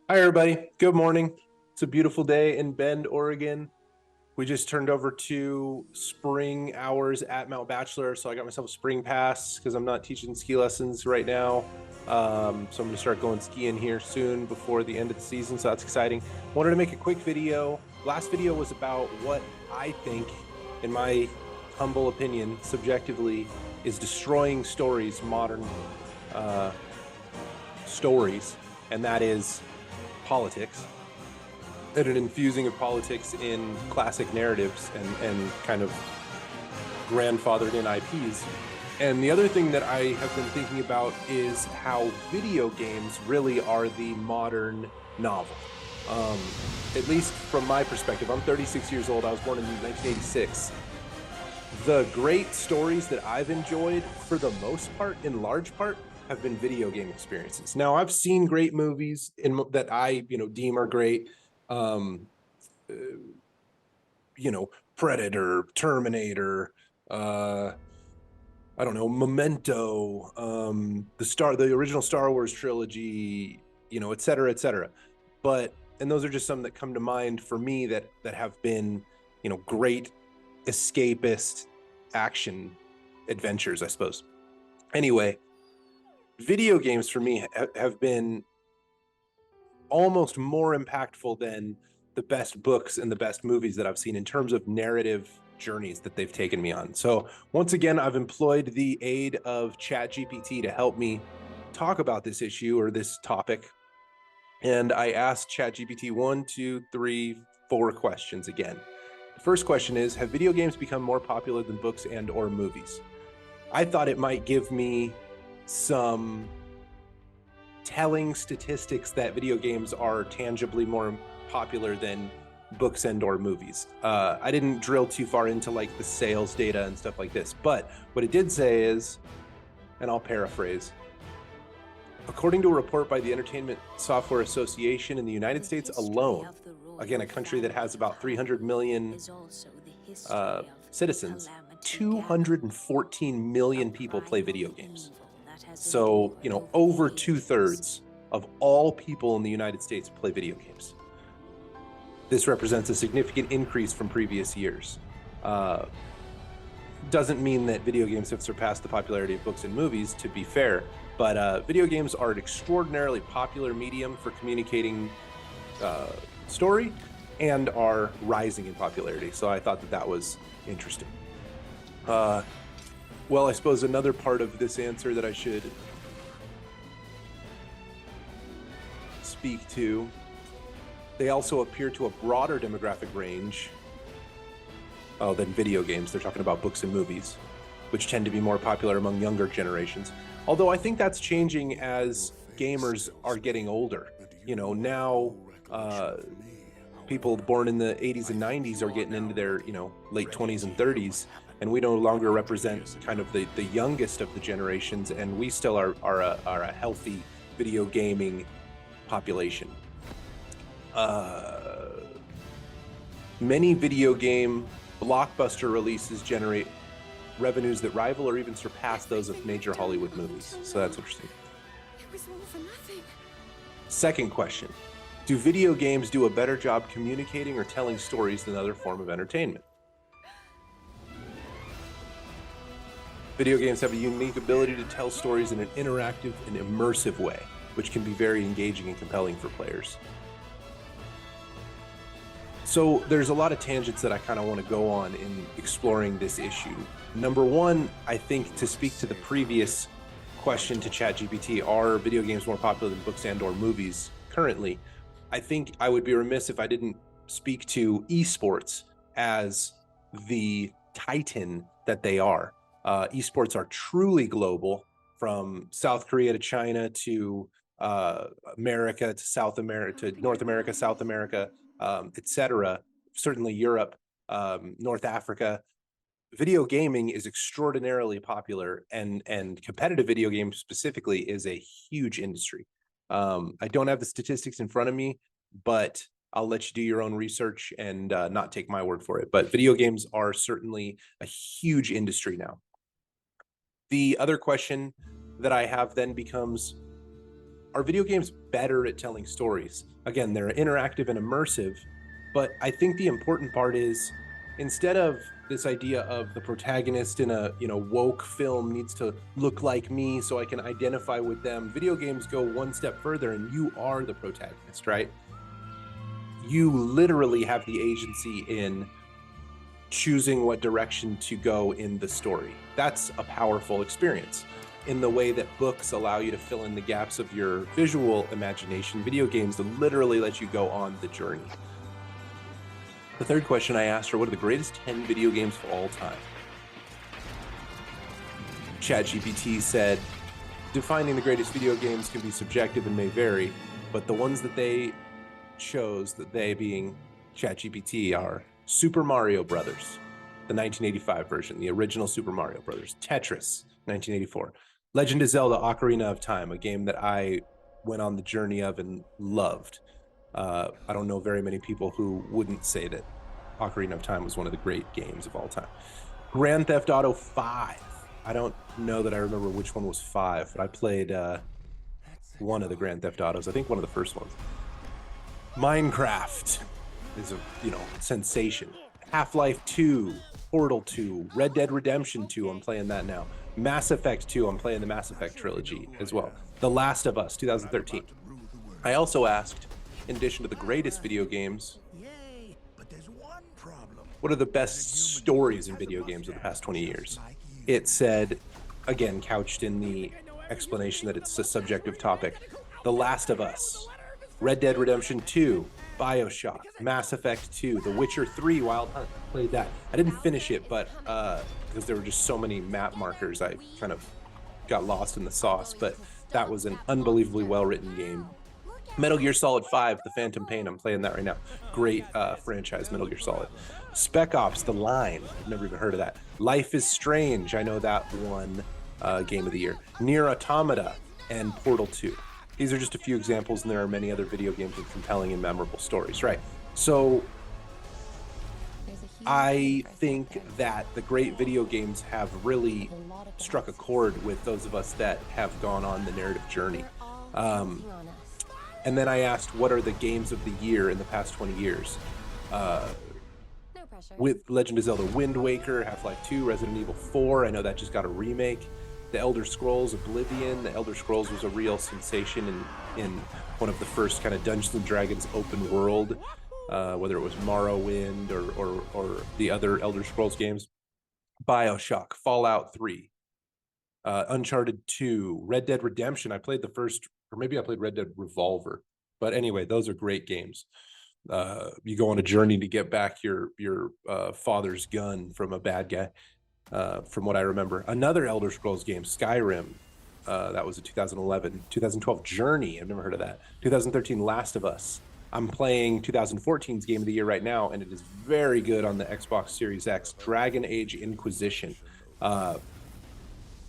Hi, everybody. Good morning. It's a beautiful day in Bend, Oregon. We just turned over to spring hours at Mount Bachelor, so I got myself a spring pass because I'm not teaching ski lessons right now. So I'm going to start going skiing here soon before the end of the season, so that's exciting. Wanted to make a quick video. Last video was about what I think, in my humble opinion, subjectively, is destroying modern stories, and that is politics and an infusing of politics in classic narratives and kind of grandfathered in IPs. And the other thing that I have been thinking about is how video games really are the modern novel. At least from my perspective, I'm 36 years old. I was born in 1986. The great stories that I've enjoyed, for the most part, in large part, have been video game experiences. Now, I've seen great movies that I, deem are great. Um, uh, Predator, Terminator, I don't know, Memento, the original Star Wars trilogy, et cetera, et cetera. And those are just some that come to mind for me that have been, great escapist action adventures, I suppose. Anyway, video games for me have been almost more impactful than the best books and the best movies that I've seen in terms of narrative journeys that they've taken me on. So once again, I've employed the aid of ChatGPT to help me talk about this issue or this topic. And I asked ChatGPT 4 questions again. The first question is, have video games become more popular than books and or movies? I thought it might give me some telling statistics that video games are tangibly more popular than books and or movies. I didn't drill too far into like the sales data and stuff like this, but what it did say is, and I'll paraphrase, according to a report by the Entertainment Software Association in the United States alone, again, a country that has about 300 million citizens, 214 million people play video games. So, over 2/3 of all people in the United States play video games. This represents a significant increase from previous years. Doesn't mean that video games have surpassed the popularity of books and movies, to be fair, but video games are an extraordinarily popular medium for communicating story and are rising in popularity. So I thought that was interesting. Well, I suppose another part of this answer that I should speak to, they also appear to a broader demographic range than video games. They're talking about books and movies, which tend to be more popular among younger generations. Although I think that's changing as gamers are getting older. Now people born in the 80s and 90s are getting into their, late 20s and 30s, and we no longer represent kind of the youngest of the generations, and we still are a healthy video gaming population. Many video game blockbuster releases generate revenues that rival or even surpass those of major Hollywood movies. So that's interesting. It was all for nothing. Second question. Do video games do a better job communicating or telling stories than other form of entertainment? Video games have a unique ability to tell stories in an interactive and immersive way, which can be very engaging and compelling for players. So there's a lot of tangents that I kind of want to go on in exploring this issue. Number one, I think, to speak to the previous question to ChatGPT, are video games more popular than books and or movies currently? I think I would be remiss if I didn't speak to esports as the titan that they are. Esports are truly global, from South Korea to China to America to South America to North America, South America, etc. Certainly Europe, North Africa. Video gaming is extraordinarily popular, and competitive video games specifically is a huge industry. I don't have the statistics in front of me, but I'll let you do your own research and not take my word for it. But video games are certainly a huge industry now. The other question that I have then becomes, are video games better at telling stories? Again, they're interactive and immersive, but I think the important part is, instead of this idea of the protagonist in a woke film needs to look like me so I can identify with them, video games go one step further and you are the protagonist, right? You literally have the agency in choosing what direction to go in the story. That's a powerful experience. In the way that books allow you to fill in the gaps of your visual imagination, video games literally let you go on the journey. The third question I asked her, what are the greatest 10 video games of all time? ChatGPT said, defining the greatest video games can be subjective and may vary, but the ones that they chose, that they being ChatGPT, are Super Mario Brothers, the 1985 version, the original Super Mario Brothers, Tetris, 1984, Legend of Zelda: Ocarina of Time, a game that I went on the journey of and loved. I don't know very many people who wouldn't say that Ocarina of Time was one of the great games of all time. Grand Theft Auto 5. I don't know that I remember which one was 5, but I played one of the Grand Theft Autos. I think one of the first ones. Minecraft is a sensation. Half-Life 2, Portal 2, Red Dead Redemption 2, I'm playing that now. Mass Effect 2, I'm playing the Mass Effect trilogy as well. The Last of Us, 2013. I also asked, in addition to the greatest video games, what are the best stories in video games of the past 20 years? It said, again, couched in the explanation that it's a subjective topic, The Last of Us, Red Dead Redemption 2, BioShock, Mass Effect 2, The Witcher 3, Wild Hunt. I played that. I didn't finish it, but because there were just so many map markers, I kind of got lost in the sauce, but that was an unbelievably well-written game. Metal Gear Solid 5, The Phantom Pain, I'm playing that right now. Great franchise, Metal Gear Solid. Spec Ops: The Line, I've never even heard of that. Life is Strange, I know that won Game of the Year. Nier Automata and Portal 2. These are just a few examples, and there are many other video games with compelling and memorable stories, right? So I think that the great video games have really struck a chord with those of us that have gone on the narrative journey. And then I asked, what are the games of the year in the past 20 years? With Legend of Zelda Wind Waker, Half-Life 2, Resident Evil 4, I know that just got a remake. The Elder Scrolls Oblivion. The Elder Scrolls was a real sensation in one of the first kind of Dungeons and Dragons open world, whether it was Morrowind or the other Elder Scrolls games. BioShock, Fallout 3, Uncharted 2, Red Dead Redemption. I played the first, or maybe I played Red Dead Revolver. But anyway, those are great games. You go on a journey to get back your father's gun from a bad guy. From what I remember. Another Elder Scrolls game, Skyrim, that was a 2011. 2012, Journey, I've never heard of that. 2013, Last of Us. I'm playing 2014's Game of the Year right now, and it is very good on the Xbox Series X, Dragon Age Inquisition.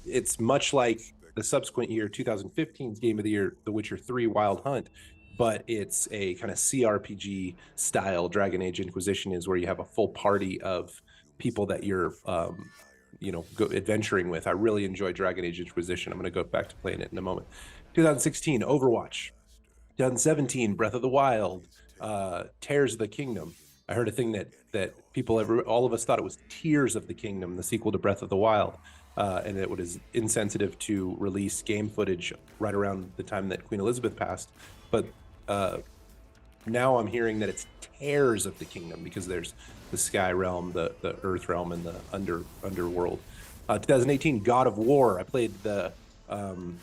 It's much like the subsequent year, 2015's Game of the Year, The Witcher 3 Wild Hunt, but it's a kind of CRPG style. Dragon Age Inquisition is where you have a full party of people that you're go adventuring with. I really enjoy Dragon Age Inquisition. I'm going to go back to playing it in a moment. 2016, Overwatch. 2017, Breath of the Wild. Tears of the Kingdom. I heard a thing that people all of us thought it was Tears of the Kingdom, the sequel to Breath of the Wild, and it was insensitive to release game footage right around the time that Queen Elizabeth passed. But now I'm hearing that it's Tears of the Kingdom because there's the Sky Realm, the Earth Realm, and the underworld. 2018, God of War. I played the, I don't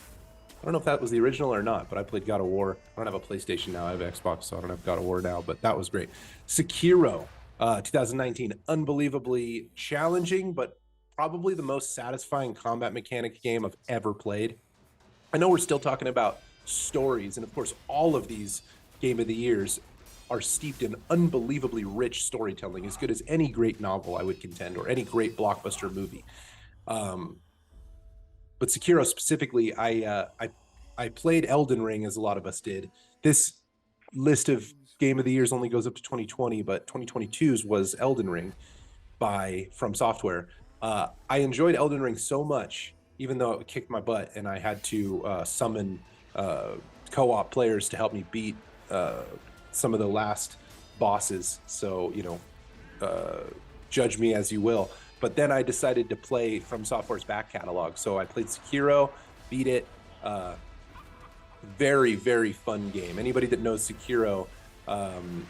know if that was the original or not, but I played God of War. I don't have a PlayStation now. I have Xbox, so I don't have God of War now, but that was great. Sekiro, 2019. Unbelievably challenging, but probably the most satisfying combat mechanic game I've ever played. I know we're still talking about stories, and of course, all of these Game of the Years are steeped in unbelievably rich storytelling, as good as any great novel, I would contend, or any great blockbuster movie. But Sekiro specifically, I played Elden Ring, as a lot of us did. This list of Game of the Years only goes up to 2020, but 2022's was Elden Ring by From Software. I enjoyed Elden Ring so much, even though it kicked my butt and I had to summon co-op players to help me beat some of the last bosses. So, you know, judge me as you will. But then I decided to play From Software's back catalog. So I played Sekiro, beat it. Very, very fun game. Anybody that knows Sekiro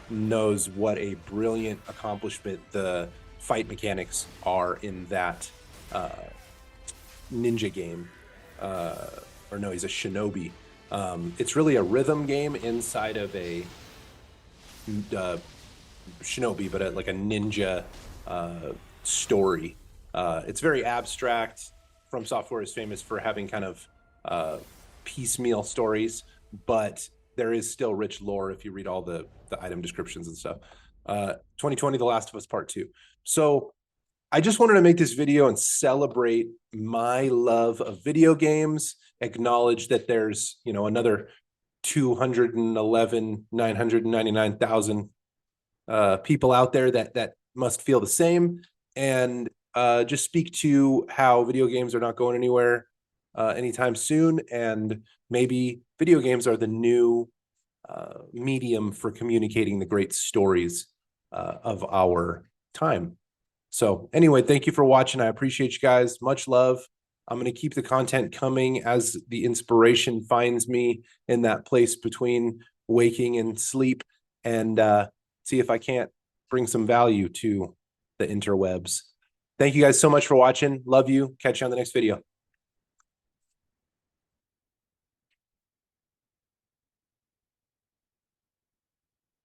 knows what a brilliant accomplishment the fight mechanics are in that ninja game. Or no, he's a shinobi. It's really a rhythm game inside of a shinobi, but like a ninja story. It's very abstract. From Software is famous for having kind of piecemeal stories, but there is still rich lore if you read all the item descriptions and stuff. 2020, The Last of Us Part 2. So I just wanted to make this video and celebrate my love of video games, acknowledge that there's, you know, another 999,000 people out there that must feel the same, and just speak to how video games are not going anywhere anytime soon, and maybe video games are the new medium for communicating the great stories of our time. So anyway, thank you for watching. I appreciate you guys. Much love. I'm going to keep the content coming as the inspiration finds me in that place between waking and sleep, and see if I can't bring some value to the interwebs. Thank you guys so much for watching. Love you. Catch you on the next video.